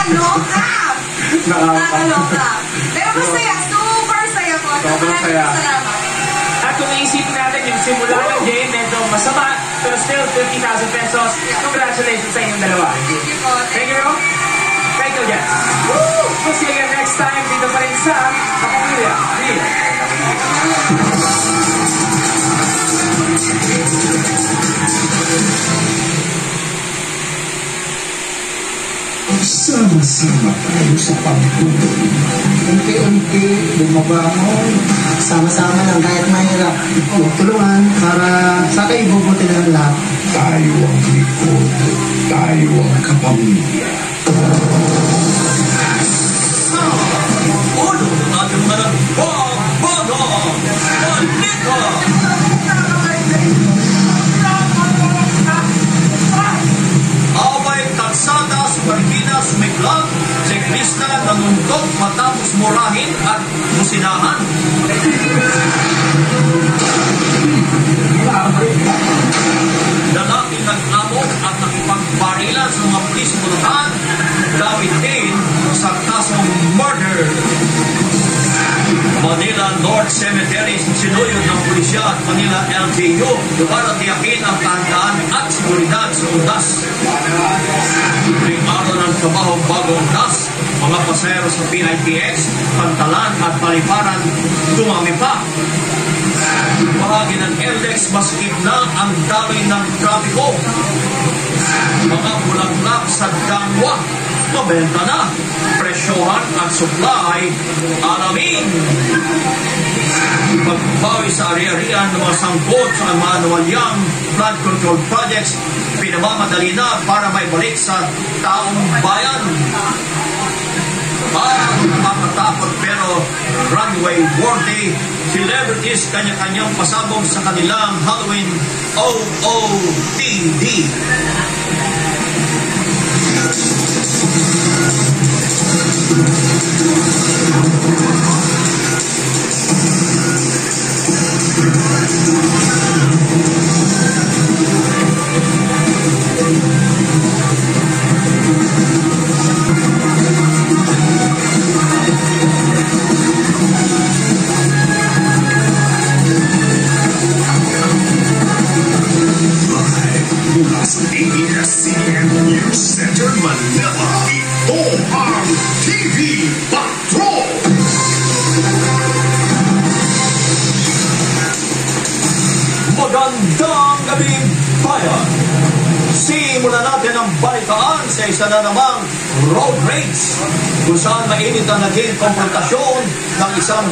Nakakaloka! Nakakaloka. Pero masaya, super saya po. Sobrang saya. Salamat. At kung iisipin natin yung simula ng game, medyo masama, pero still 50,000 pesos. Congratulations sa inyong dalawa. Thank you po. Thank you. Thank you, Jess. We'll see you again next time dito pa rin sa Kapamilya. Sama-sama tayo sa pagtulong. Unti-unti, bumabangon. Sama-sama lang kahit mahirap. Tulungan para sa kaibubuti ng lahat. Tayo ang likod. Tayo ang kapamilya. Ulo natin mga nagbabago! Malika! Away taksada sa Pilipinas may club, siklista nanuntok matapos murahin at musinahan. Lalaking nag-amok at nakipagbarilan sa mga pulis Bulacan, gamit din sa kasong murder. Manila North Cemetery, sinuyod ng pulisya at Manila LGU para tiyakin ang kahandaan at seguridad sa undas. Tuwing araw ng trabahong bagong undas, mga pasahero sa PITX, Pantalan at Paliparan dumami pa. Bahagi ng LX, maskip na ang daloy ng trapiko. Mga bulaklak sa Dangwa, mabenta na. Presyohan at supply, alamin. Pagbawi sa ari-arian ng mga sangkot sa manuwalyang flood control projects, pinamamadali na para may balik sa taong bayan. Parang nakakatakot pero runway worthy, celebrities kanya-kanyang pasabog sa kanilang Halloween OOTD. ABS-CBN News Center Manila. Ito ang TV Patrol. Magandang gabi, bayan. Simulan natin ang balitaan sa isa na namang road race kung saan mainit ang naging konfrontasyon ng isang